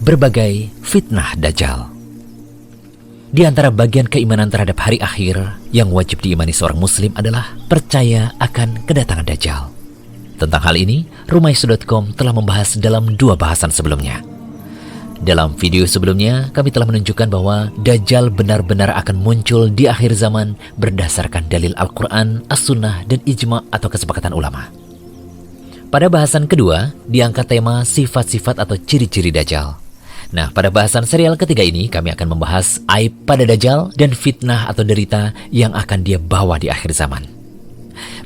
berbagai fitnah Dajjal. Di antara bagian keimanan terhadap hari akhir yang wajib diimani seorang muslim adalah percaya akan kedatangan Dajjal. Tentang hal ini, Rumays.com telah membahas dalam 2 bahasan sebelumnya. Dalam video sebelumnya, kami telah menunjukkan bahwa Dajjal benar-benar akan muncul di akhir zaman berdasarkan dalil Al-Quran, As-Sunnah, dan Ijma' atau kesepakatan ulama. Pada bahasan kedua, diangkat tema sifat-sifat atau ciri-ciri Dajjal. Nah, pada bahasan serial ketiga ini, kami akan membahas aib pada Dajjal dan fitnah atau derita yang akan dia bawa di akhir zaman.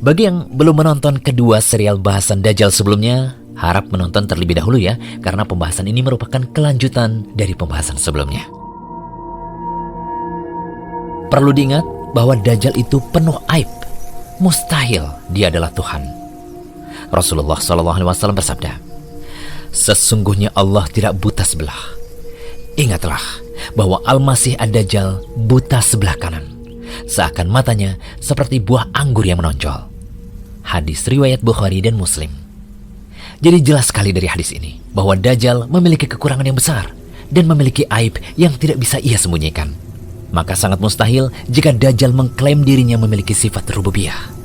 Bagi yang belum menonton kedua serial bahasan Dajjal sebelumnya, harap menonton terlebih dahulu ya, karena pembahasan ini merupakan kelanjutan dari pembahasan sebelumnya. Perlu diingat bahwa Dajjal itu penuh aib. Mustahil dia adalah Tuhan. Rasulullah SAW bersabda, "Sesungguhnya Allah tidak buta sebelah. Ingatlah bahwa Al-Masih Ad-Dajjal buta sebelah kanan, seakan matanya seperti buah anggur yang menonjol." Hadis riwayat Bukhari dan Muslim. Jadi jelas sekali dari hadis ini bahwa Dajjal memiliki kekurangan yang besar dan memiliki aib yang tidak bisa ia sembunyikan. Maka sangat mustahil jika Dajjal mengklaim dirinya memiliki sifat rububiyah.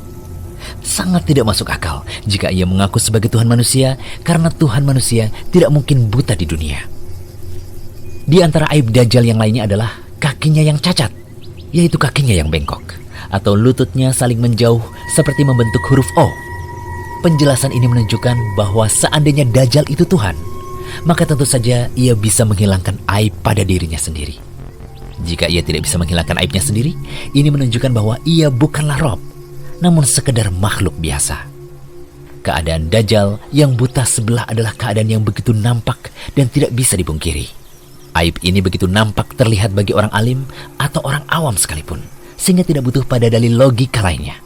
Sangat tidak masuk akal jika ia mengaku sebagai Tuhan manusia, karena Tuhan manusia tidak mungkin buta di dunia. Di antara aib Dajjal yang lainnya adalah kakinya yang cacat, yaitu kakinya yang bengkok, atau lututnya saling menjauh seperti membentuk huruf O. Penjelasan ini menunjukkan bahwa seandainya Dajjal itu Tuhan, maka tentu saja ia bisa menghilangkan aib pada dirinya sendiri. Jika ia tidak bisa menghilangkan aibnya sendiri, ini menunjukkan bahwa ia bukanlah Rob, namun sekedar makhluk biasa. Keadaan Dajjal yang buta sebelah adalah keadaan yang begitu nampak dan tidak bisa dipungkiri. Aib ini begitu nampak terlihat bagi orang alim atau orang awam sekalipun, sehingga tidak butuh pada dalil logika lainnya.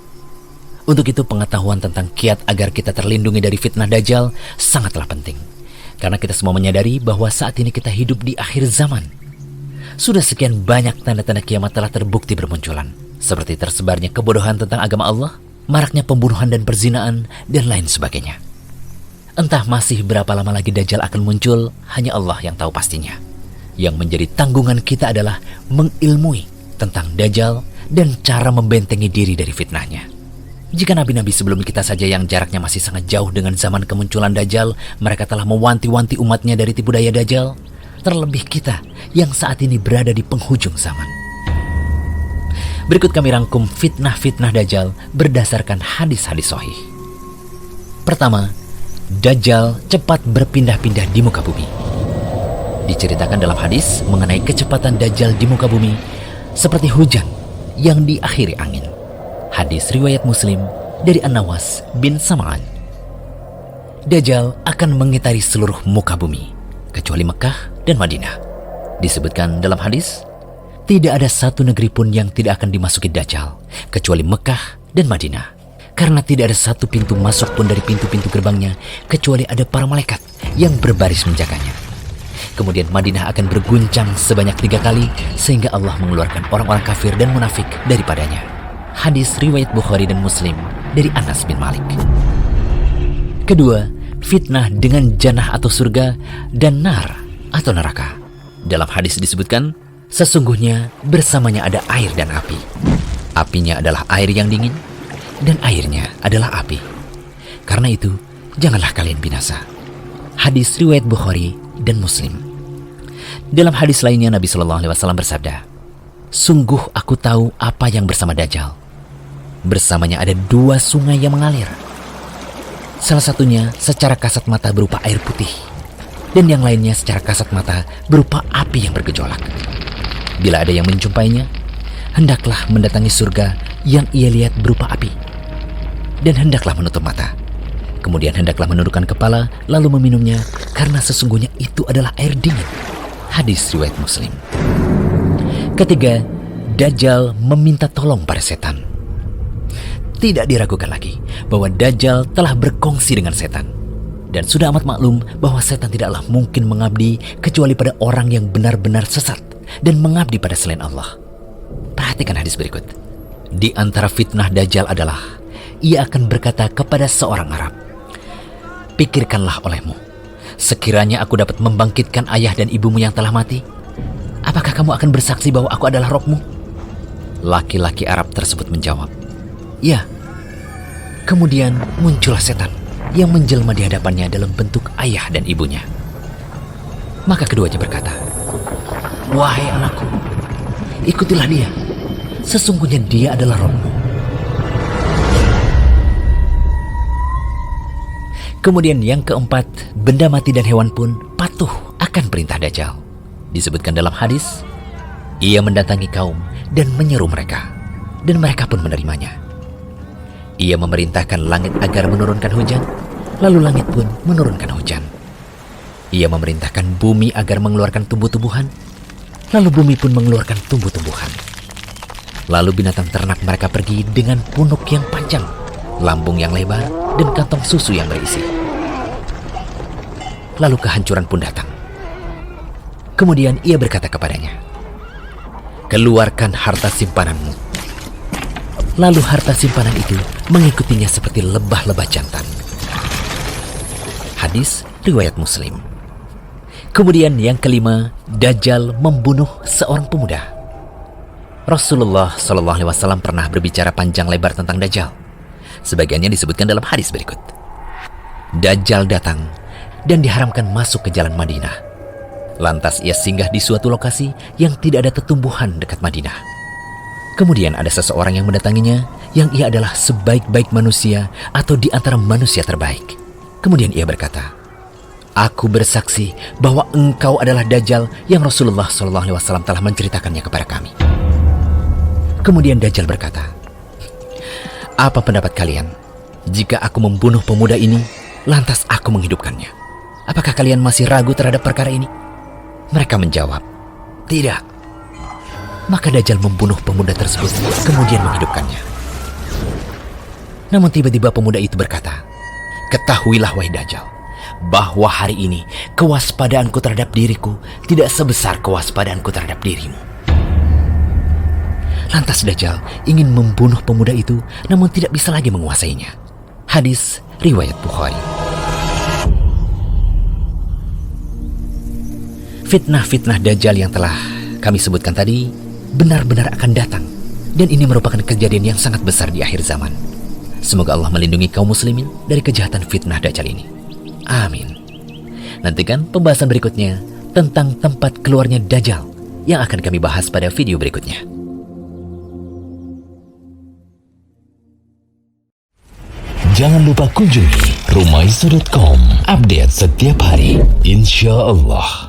Untuk itu pengetahuan tentang kiat agar kita terlindungi dari fitnah Dajjal sangatlah penting. Karena kita semua menyadari bahwa saat ini kita hidup di akhir zaman. Sudah sekian banyak tanda-tanda kiamat telah terbukti bermunculan, seperti tersebarnya kebodohan tentang agama Allah, maraknya pembunuhan dan perzinaan, dan lain sebagainya. Entah masih berapa lama lagi Dajjal akan muncul, hanya Allah yang tahu pastinya. Yang menjadi tanggungan kita adalah mengilmui tentang Dajjal dan cara membentengi diri dari fitnahnya. Jika nabi-nabi sebelum kita saja yang jaraknya masih sangat jauh dengan zaman kemunculan Dajjal, mereka telah mewanti-wanti umatnya dari tipu daya Dajjal, terlebih kita yang saat ini berada di penghujung zaman. Berikut kami rangkum fitnah-fitnah Dajjal berdasarkan hadis-hadis sahih. Pertama, Dajjal cepat berpindah-pindah di muka bumi. Diceritakan dalam hadis mengenai kecepatan Dajjal di muka bumi seperti hujan yang diakhiri angin. Hadis riwayat Muslim dari An-Nawas bin Sam'an. Dajjal akan mengitari seluruh muka bumi kecuali Mekah dan Madinah. Disebutkan dalam hadis, tidak ada satu negeri pun yang tidak akan dimasuki Dajjal kecuali Mekah dan Madinah, karena tidak ada satu pintu masuk pun dari pintu-pintu gerbangnya kecuali ada para malaikat yang berbaris menjaganya. Kemudian Madinah akan berguncang sebanyak 3 kali sehingga Allah mengeluarkan orang-orang kafir dan munafik daripadanya. Hadis riwayat Bukhari dan Muslim dari Anas bin Malik. Kedua, fitnah dengan jannah atau surga dan nar atau neraka. Dalam hadis disebutkan, sesungguhnya bersamanya ada air dan api. Apinya adalah air yang dingin dan airnya adalah api. Karena itu, janganlah kalian binasa. Hadis riwayat Bukhari dan Muslim. Dalam hadis lainnya Nabi SAW bersabda, "Sungguh aku tahu apa yang bersama Dajjal. Bersamanya ada 2 sungai yang mengalir. Salah satunya secara kasat mata berupa air putih, dan yang lainnya secara kasat mata berupa api yang bergejolak. Bila ada yang menjumpainya, hendaklah mendatangi surga yang ia lihat berupa api, dan hendaklah menutup mata. Kemudian hendaklah menundukkan kepala lalu meminumnya, karena sesungguhnya itu adalah air dingin." Hadis riwayat Muslim. Ketiga, Dajjal meminta tolong pada setan. Tidak diragukan lagi bahwa Dajjal telah berkongsi dengan setan. Dan sudah amat maklum bahwa setan tidaklah mungkin mengabdi kecuali pada orang yang benar-benar sesat dan mengabdi pada selain Allah. Perhatikan hadis berikut. Di antara fitnah Dajjal adalah ia akan berkata kepada seorang Arab, "Pikirkanlah olehmu, Sekiranya aku dapat membangkitkan ayah dan ibumu yang telah mati, apakah kamu akan bersaksi bahwa aku adalah Robmu? Laki-laki Arab tersebut menjawab, ya. Kemudian muncullah setan yang menjelma di hadapannya dalam bentuk ayah dan ibunya. Maka keduanya berkata, wahai anakku, ikutilah dia. Sesungguhnya dia adalah Robmu. Kemudian yang keempat, benda mati dan hewan pun patuh akan perintah Dajjal. Disebutkan dalam hadis, ia mendatangi kaum dan menyeru mereka, dan mereka pun menerimanya. Ia memerintahkan langit agar menurunkan hujan, lalu langit pun menurunkan hujan. Ia memerintahkan bumi agar mengeluarkan tumbuh-tumbuhan, lalu bumi pun mengeluarkan tumbuh-tumbuhan. Lalu binatang ternak mereka pergi dengan punuk yang panjang, lambung yang lebar, dan kantong susu yang berisi. Lalu kehancuran pun datang. Kemudian ia berkata kepadanya, keluarkan harta simpananmu. Lalu harta simpanan itu mengikutinya seperti lebah-lebah jantan. Hadis riwayat Muslim. Kemudian yang kelima, Dajjal membunuh seorang pemuda. Rasulullah SAW pernah berbicara panjang lebar tentang Dajjal. Sebagiannya disebutkan dalam hadis berikut. Dajjal datang dan diharamkan masuk ke jalan Madinah. Lantas ia singgah di suatu lokasi yang tidak ada tetumbuhan dekat Madinah. Kemudian ada seseorang yang mendatanginya, yang ia adalah sebaik-baik manusia atau di antara manusia terbaik. Kemudian ia berkata, aku bersaksi bahwa engkau adalah Dajjal yang Rasulullah SAW telah menceritakannya kepada kami. Kemudian Dajjal berkata, apa pendapat kalian jika aku membunuh pemuda ini, lantas aku menghidupkannya? Apakah kalian masih ragu terhadap perkara ini? Mereka menjawab, tidak. Maka Dajjal membunuh pemuda tersebut, kemudian menghidupkannya. Namun tiba-tiba pemuda itu berkata, ketahuilah wahai Dajjal, bahwa hari ini kewaspadaanku terhadap diriku tidak sebesar kewaspadaanku terhadap dirimu. Lantas Dajjal ingin membunuh pemuda itu, namun tidak bisa lagi menguasainya. Hadis riwayat Bukhari. Fitnah-fitnah Dajjal yang telah kami sebutkan tadi benar-benar akan datang, dan ini merupakan kejadian yang sangat besar di akhir zaman. Semoga Allah melindungi kaum muslimin dari kejahatan fitnah Dajjal ini. Amin. Nantikan pembahasan berikutnya tentang tempat keluarnya Dajjal yang akan kami bahas pada video berikutnya. Jangan lupa kunjungi rumaiso.com, update setiap hari, insya Allah.